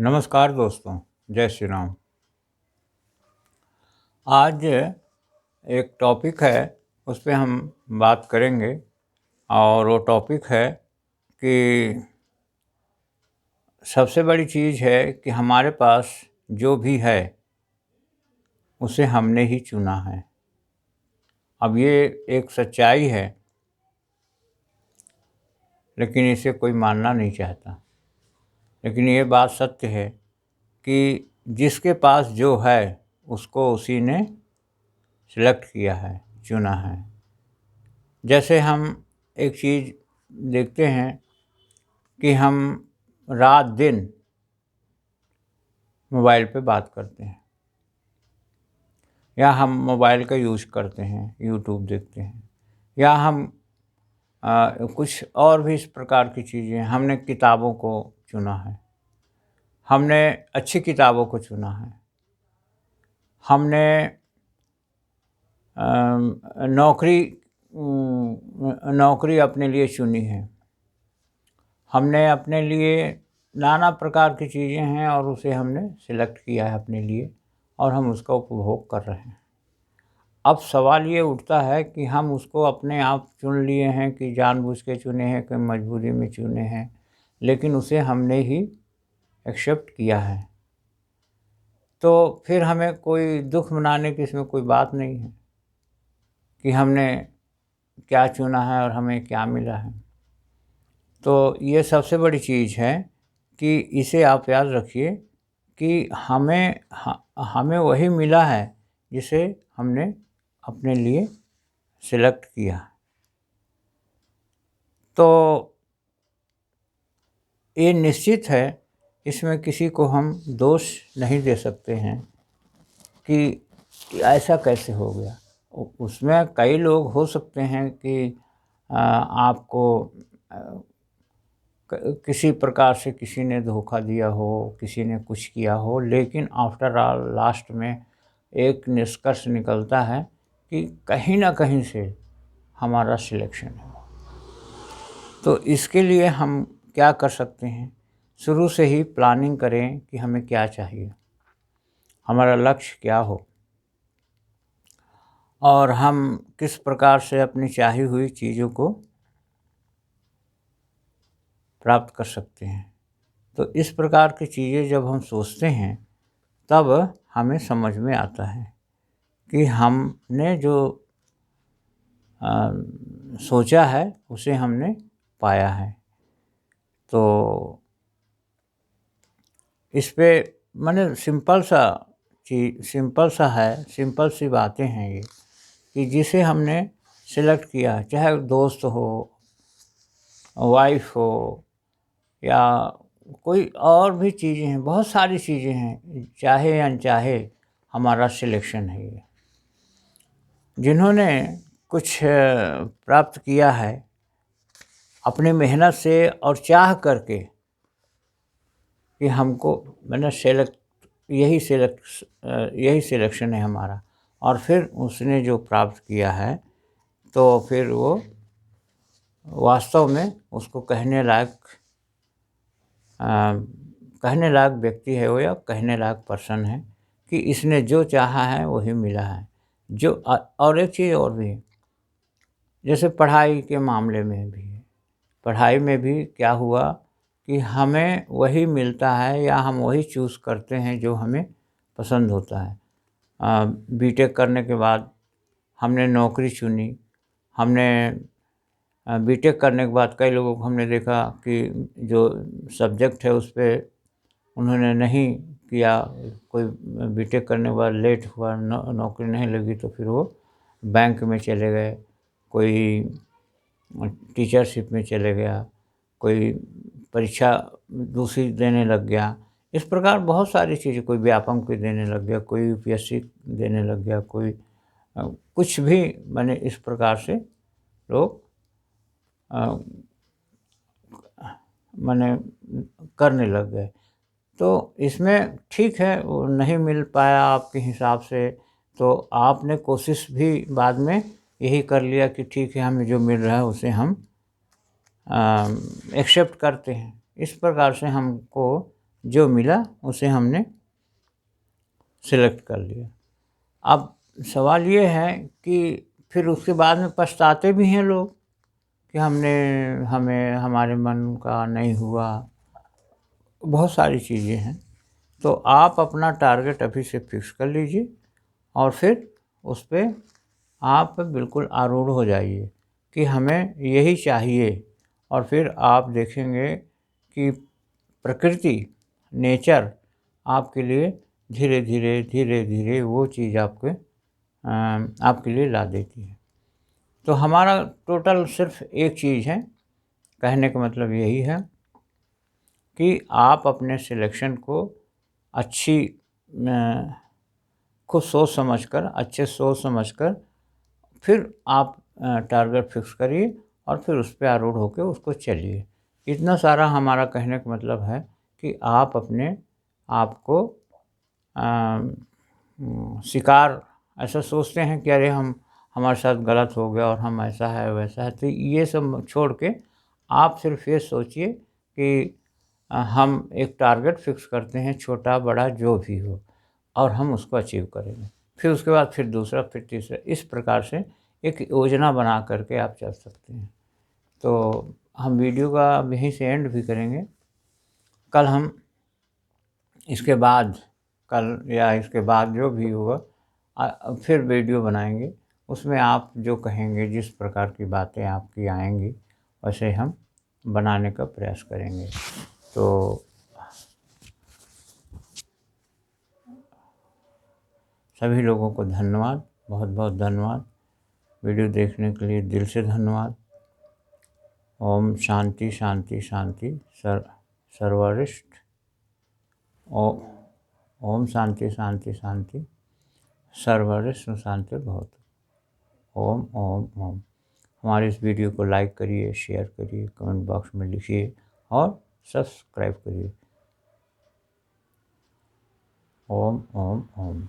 नमस्कार दोस्तों, जय श्री राम। आज एक टॉपिक है, उस पे हम बात करेंगे और वो टॉपिक है कि सबसे बड़ी चीज़ है कि हमारे पास जो भी है उसे हमने ही चुना है। अब ये एक सच्चाई है, लेकिन इसे कोई मानना नहीं चाहता। लेकिन ये बात सत्य है कि जिसके पास जो है उसको उसी ने सिलेक्ट किया है, चुना है। जैसे हम एक चीज़ देखते हैं कि हम रात दिन मोबाइल पे बात करते हैं या हम मोबाइल का यूज़ करते हैं, यूट्यूब देखते हैं या हम कुछ और भी इस प्रकार की चीज़ें। हमने किताबों को चुना है, हमने अच्छी किताबों को चुना है, हमने नौकरी अपने लिए चुनी है, हमने अपने लिए नाना प्रकार की चीज़ें हैं और उसे हमने सिलेक्ट किया है अपने लिए और हम उसका उपभोग कर रहे हैं। अब सवाल ये उठता है कि हम उसको अपने आप चुन लिए हैं कि जानबूझ के चुने हैं कि मजबूरी में चुने हैं, लेकिन उसे हमने ही एक्सेप्ट किया है। तो फिर हमें कोई दुख मनाने की इसमें कोई बात नहीं है कि हमने क्या चुना है और हमें क्या मिला है। तो ये सबसे बड़ी चीज़ है कि इसे आप याद रखिए कि हमें वही मिला है जिसे हमने अपने लिए सिलेक्ट किया। तो ये निश्चित है, इसमें किसी को हम दोष नहीं दे सकते हैं कि ऐसा कैसे हो गया। उसमें कई लोग हो सकते हैं कि आपको किसी प्रकार से किसी ने धोखा दिया हो, किसी ने कुछ किया हो, लेकिन आफ्टर ऑल लास्ट में एक निष्कर्ष निकलता है कि कहीं ना कहीं से हमारा सिलेक्शन है। तो इसके लिए हम क्या कर सकते हैं, शुरू से ही प्लानिंग करें कि हमें क्या चाहिए, हमारा लक्ष्य क्या हो और हम किस प्रकार से अपनी चाही हुई चीज़ों को प्राप्त कर सकते हैं। तो इस प्रकार की चीज़ें जब हम सोचते हैं तब हमें समझ में आता है कि हमने जो सोचा है उसे हमने पाया है। तो इस पे माने सिंपल सी बातें हैं ये कि जिसे हमने सिलेक्ट किया, चाहे दोस्त हो, वाइफ हो या कोई और भी चीज़ें हैं, बहुत सारी चीज़ें हैं, चाहे अनचाहे हमारा सिलेक्शन है ये। जिन्होंने कुछ प्राप्त किया है अपनी मेहनत से और चाह करके कि हमको मैंने यही सिलेक्शन है हमारा, और फिर उसने जो प्राप्त किया है तो फिर वो वास्तव में उसको कहने लायक व्यक्ति है वो, या कहने लायक पर्सन है कि इसने जो चाहा है वही मिला है। और एक चीज़ और भी है, जैसे पढ़ाई के मामले में भी है। पढ़ाई में भी क्या हुआ कि हमें वही मिलता है या हम वही चूज़ करते हैं जो हमें पसंद होता है। बीटेक करने के बाद हमने नौकरी चुनी। हमने बीटेक करने के बाद कई लोगों को हमने देखा कि जो सब्जेक्ट है उस पे उन्होंने नहीं किया, कोई बीटेक करने के बाद लेट हुआ, नौकरी नहीं लगी तो फिर वो बैंक में चले गए, कोई टीचरशिप में चले गया, कोई परीक्षा दूसरी देने लग गया। इस प्रकार बहुत सारी चीज़ें, कोई व्यापम की देने लग गया, कोई यूपीएससी देने लग गया, कोई कुछ भी, मैंने इस प्रकार से लोग मैंने करने लग गए। तो इसमें ठीक है, वो नहीं मिल पाया आपके हिसाब से, तो आपने कोशिश भी बाद में यही कर लिया कि ठीक है, हमें जो मिल रहा है उसे हम एक्सेप्ट करते हैं। इस प्रकार से हमको जो मिला उसे हमने सिलेक्ट कर लिया। अब सवाल ये है कि फिर उसके बाद में पछताते भी हैं लोग कि हमें हमारे मन का नहीं हुआ, बहुत सारी चीज़ें हैं। तो आप अपना टारगेट अभी से फिक्स कर लीजिए और फिर उस पे आप बिल्कुल आरूढ़ हो जाइए कि हमें यही चाहिए। और फिर आप देखेंगे कि प्रकृति, नेचर आपके लिए धीरे धीरे धीरे धीरे वो चीज़ आपके लिए ला देती है। तो हमारा टोटल सिर्फ एक चीज़ है, कहने का मतलब यही है कि आप अपने सिलेक्शन को खुद सोच समझकर, अच्छे सोच समझकर फिर आप टारगेट फिक्स करिए और फिर उस पे आरूढ़ होकर उसको चलिए। इतना सारा हमारा कहने का मतलब है कि आप अपने आप को शिकार ऐसा सोचते हैं कि अरे हमारे साथ गलत हो गया और हम ऐसा है वैसा है, तो ये सब छोड़ के आप सिर्फ ये सोचिए कि हम एक टारगेट फिक्स करते हैं, छोटा बड़ा जो भी हो, और हम उसको अचीव करेंगे। फिर उसके बाद फिर दूसरा, फिर तीसरा, इस प्रकार से एक योजना बना करके आप चल सकते हैं। तो हम वीडियो का अब यहीं से एंड भी करेंगे। कल हम इसके बाद, कल या इसके बाद जो भी होगा फिर वीडियो बनाएंगे। उसमें आप जो कहेंगे, जिस प्रकार की बातें आपकी आएंगी वैसे हम बनाने का प्रयास करेंगे। तो सभी लोगों को धन्यवाद, बहुत बहुत धन्यवाद। वीडियो देखने के लिए दिल से धन्यवाद। ओम शांति शांति शांति सर्वरिष्ठ। ओम शांति शांति शांति सर्वरिष्ठ शांति भवतु। ओम ओम ओम। हमारे इस वीडियो को लाइक करिए, शेयर करिए, कमेंट बॉक्स में लिखिए और सब्सक्राइब करिए। ओम ओम ओम।